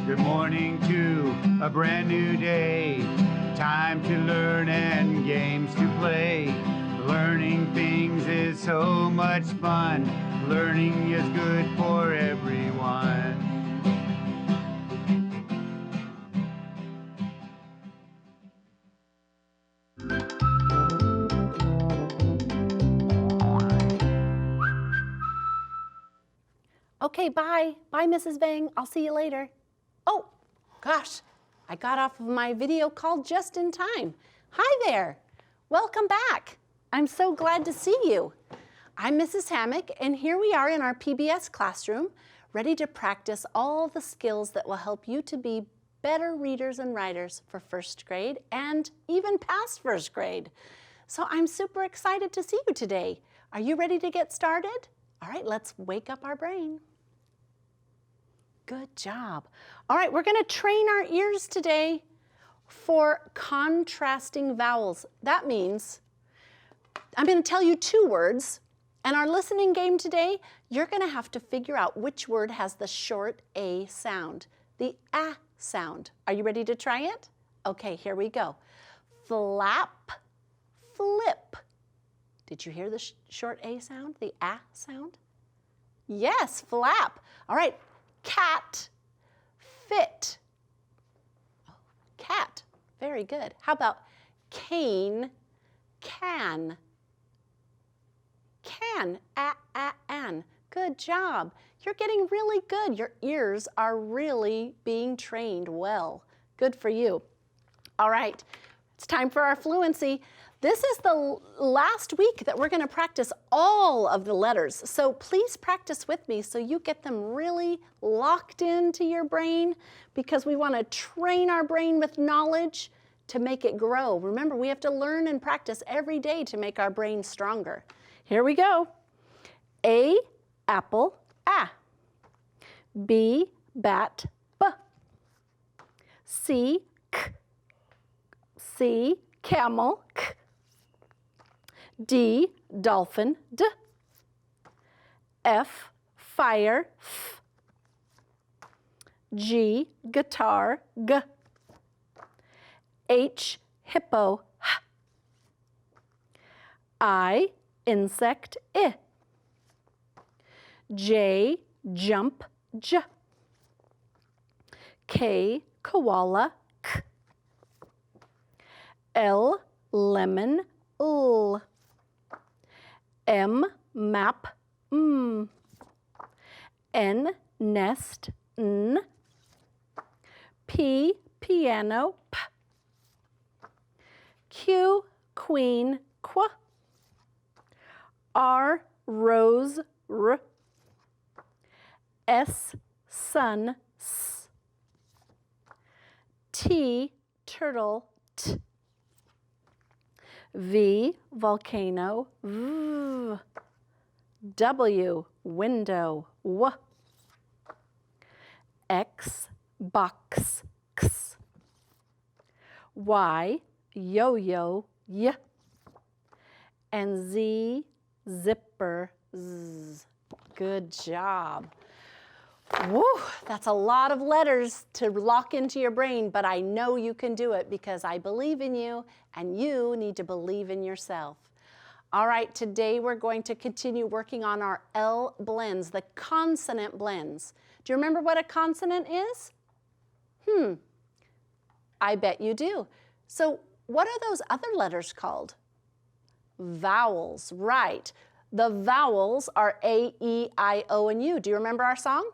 Good morning to a brand new day. Time to learn and games to play. Learning things is so much fun. Learning is good for everyone. Okay, bye. Bye, Mrs. Vang. I'll see you later. Oh, gosh, I got off of my video call just in time. Hi there. Welcome back. I'm so glad to see you. I'm Mrs. Hammock, and here we are in our PBS classroom, ready to practice all the skills that will help you to be better readers and writers for first grade and even past first grade. So I'm super excited to see you today. Are you ready to get started? All right, let's wake up our brain. Good job. All right, we're going to train our ears today for contrasting vowels. That means I'm going to tell you two words, and our listening game today, you're going to have to figure out which word has the short A sound, the A sound. Are you ready to try it? Okay, here we go. Flap, flip. Did you hear the short A sound, the A sound? Yes, flap. All right. Cat, fit. Oh, cat, very good. How about cane, can? Can, an. Good job. You're getting really good. Your ears are really being trained well. Good for you. All right, it's time for our fluency. This is the last week that we're going to practice all of the letters. So please practice with me so you get them really locked into your brain, because we want to train our brain with knowledge to make it grow. Remember, we have to learn and practice every day to make our brain stronger. Here we go. A, apple, A. B, bat, B. C, k. C, camel, k. D, dolphin, D. F, fire, F. G, guitar, G. H, hippo, H. I, insect, I. J, jump, J. K, koala, K. L, lemon, L. M, map, M. N, nest, N. P, piano, P. Q, queen, Qu. R, rose, R. S, sun, S. T, turtle, T. V, volcano, V. W, window, W. X, box, X. Y, yo-yo, Y. And Z, zipper, Z. Good job. Woo, that's a lot of letters to lock into your brain, but I know you can do it because I believe in you, and you need to believe in yourself. All right, today we're going to continue working on our L blends, the consonant blends. Do you remember what a consonant is? I bet you do. So what are those other letters called? Vowels, right. The vowels are A, E, I, O, and U. Do you remember our song?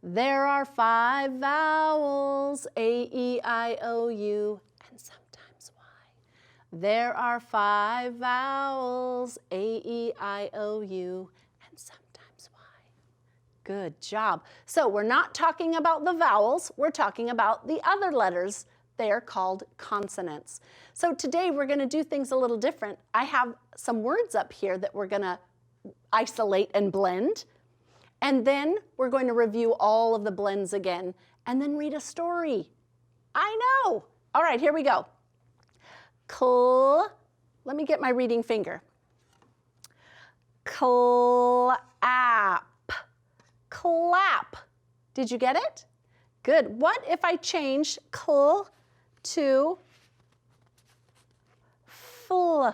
There are 5 vowels, A, E, I, O, U, and sometimes Y. There are 5 vowels, A, E, I, O, U, and sometimes Y. Good job. So we're not talking about the vowels, we're talking about the other letters. They are called consonants. So today we're going to do things a little different. I have some words up here that we're going to isolate and blend. And then we're going to review all of the blends again and then read a story. I know. All right, here we go. Let me get my reading finger. Clap. Clap. Did you get it? Good. What if I change cl to fl?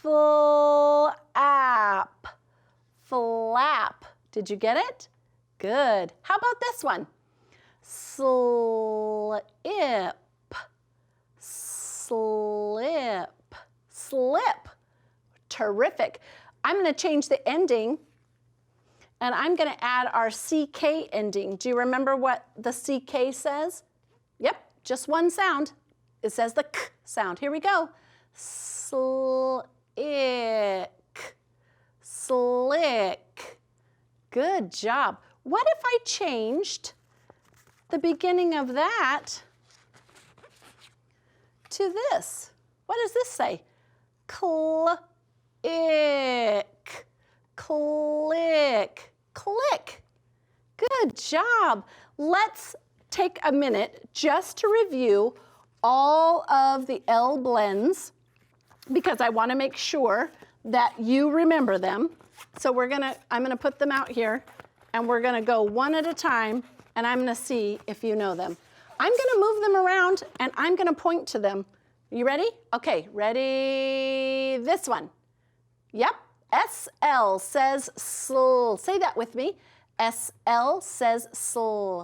Flap. Flap. Did you get it? Good. How about this one? Slip. Slip. Slip. Terrific. I'm going to change the ending, and I'm going to add our CK ending. Do you remember what the CK says? Yep, just one sound. It says the K sound. Here we go. Slick. Slick. Good job. What if I changed the beginning of that to this? What does this say? Click. Click. Click. Good job. Let's take a minute just to review all of the L blends because I want to make sure that you remember them. So I'm gonna put them out here and we're gonna go one at a time and I'm gonna see if you know them. I'm gonna move them around and I'm gonna point to them. You ready? Okay, ready? This one. Yep, SL says sl. Say that with me. SL says sl.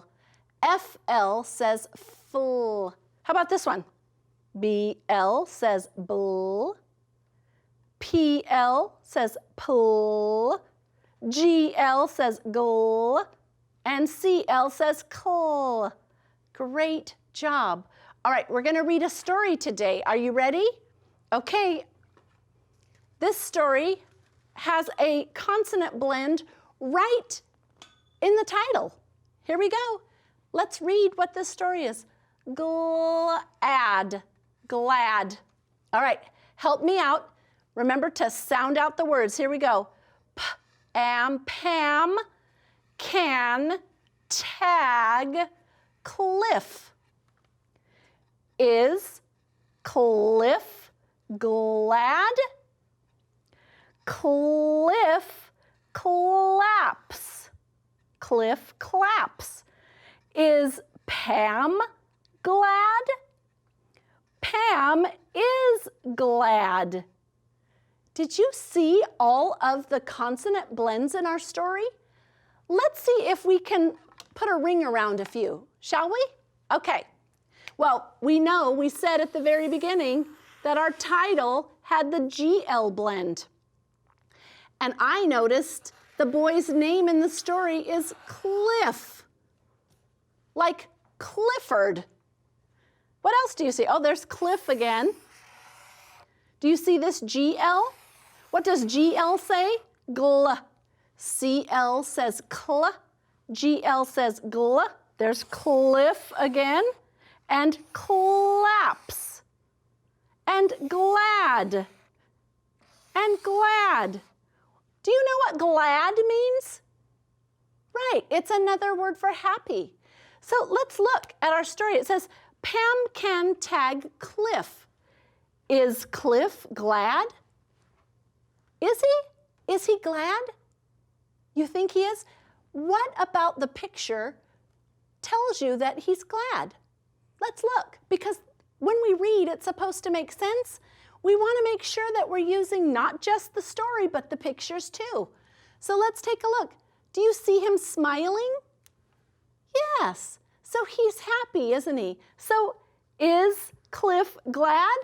FL says fl. How about this one? BL says bl. PL says pull. GL says gl. And CL says cl. Great job. All right, we're going to read a story today. Are you ready? Okay. This story has a consonant blend right in the title. Here we go. Let's read what this story is. Glad. Glad. All right, help me out. Remember to sound out the words. Here we go. Pam, can, tag, cliff. Is Cliff glad? Cliff claps. Cliff claps. Is Pam glad? Pam is glad. Did you see all of the consonant blends in our story? Let's see if we can put a ring around a few, shall we? Okay. Well, we said at the very beginning that our title had the GL blend. And I noticed the boy's name in the story is Cliff, like Clifford. What else do you see? Oh, there's Cliff again. Do you see this GL? What does GL say? Gl. CL says cl. GL says gl. There's Cliff again. And claps. And glad. And glad. Do you know what glad means? Right, it's another word for happy. So let's look at our story. It says, Pam can tag Cliff. Is Cliff glad? Is he? Is he glad? You think he is? What about the picture tells you that he's glad? Let's look, because when we read, it's supposed to make sense. We want to make sure that we're using not just the story, but the pictures too. So let's take a look. Do you see him smiling? Yes. So he's happy, isn't he? So is Cliff glad?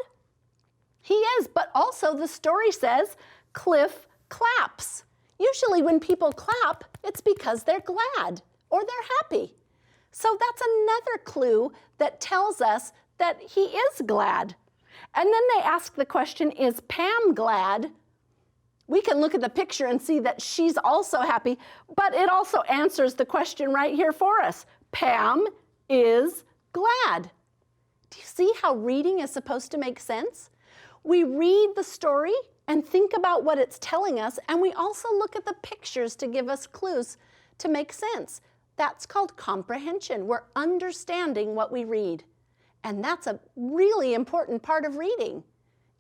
He is, but also the story says Cliff claps. Usually when people clap, it's because they're glad or they're happy. So that's another clue that tells us that he is glad. And then they ask the question, is Pam glad? We can look at the picture and see that she's also happy, but it also answers the question right here for us. Pam is glad. Do you see how reading is supposed to make sense? We read the story and think about what it's telling us, and we also look at the pictures to give us clues to make sense. That's called comprehension. We're understanding what we read. And that's a really important part of reading.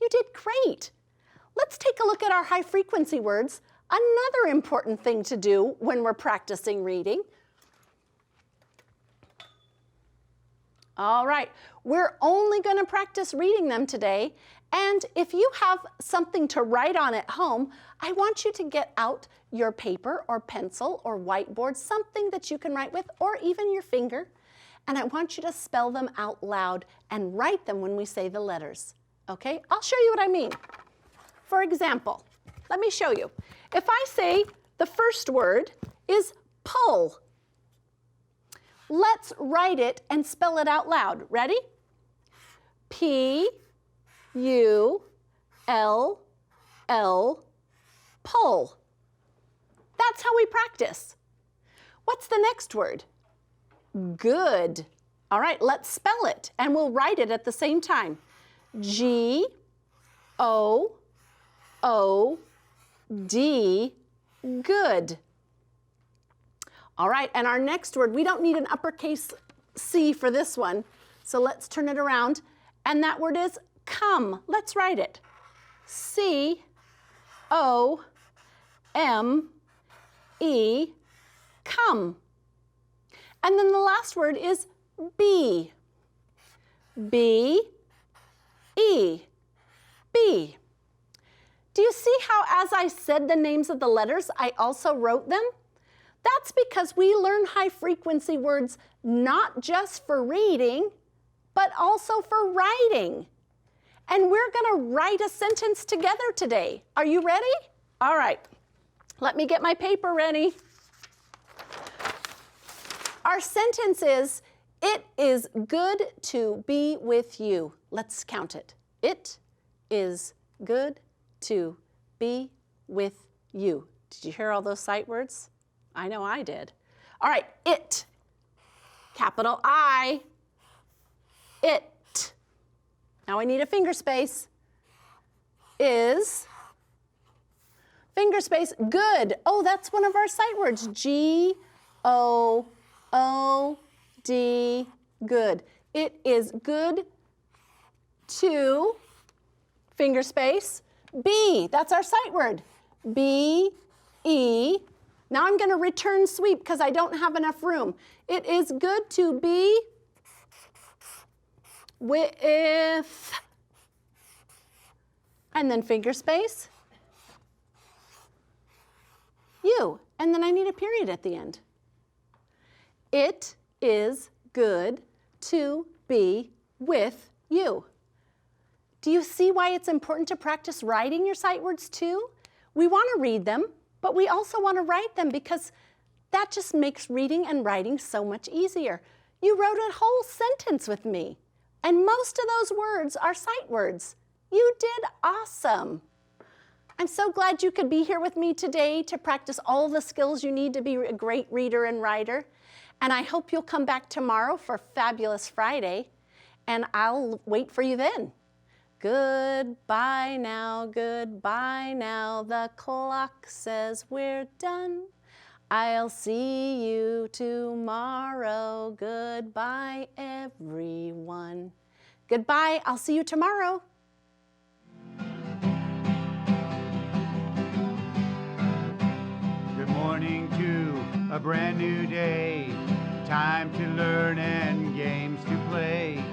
You did great. Let's take a look at our high frequency words, another important thing to do when we're practicing reading. All right, we're only going to practice reading them today. And if you have something to write on at home, I want you to get out your paper or pencil or whiteboard, something that you can write with, or even your finger. And I want you to spell them out loud and write them when we say the letters. Okay, I'll show you what I mean. For example, let me show you. If I say the first word is pull, let's write it and spell it out loud. Ready? P-U-L-L, pull. That's how we practice. What's the next word? Good. All right, let's spell it, and we'll write it at the same time. G-O-O-D, good. All right, and our next word, we don't need an uppercase C for this one, so let's turn it around. And that word is come. Let's write it. C-O-M-E, come. And then the last word is be. B-E, be. Do you see how as I said the names of the letters, I also wrote them? That's because we learn high frequency words not just for reading, but also for writing. And we're going to write a sentence together today. Are you ready? All right. Let me get my paper ready. Our sentence is, it is good to be with you. Let's count it. It is good to be with you. Did you hear all those sight words? I know I did. All right, it, capital I, it. Now I need a finger space. Is, finger space, good. Oh, that's one of our sight words. G-O-O-D, good. It is good to, finger space, be. That's our sight word. B-E. Now I'm going to return sweep because I don't have enough room. It is good to be with, and then finger space, you. And then I need a period at the end. It is good to be with you. Do you see why it's important to practice writing your sight words too? We want to read them, but we also want to write them because that just makes reading and writing so much easier. You wrote a whole sentence with me, and most of those words are sight words. You did awesome. I'm so glad you could be here with me today to practice all the skills you need to be a great reader and writer. And I hope you'll come back tomorrow for Fabulous Friday, and I'll wait for you then. Goodbye now, the clock says we're done. I'll see you tomorrow. Goodbye, everyone. Goodbye, I'll see you tomorrow. Good morning to a brand new day. Time to learn and games to play.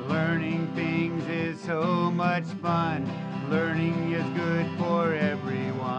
Learning things is so much fun. Learning is good for everyone.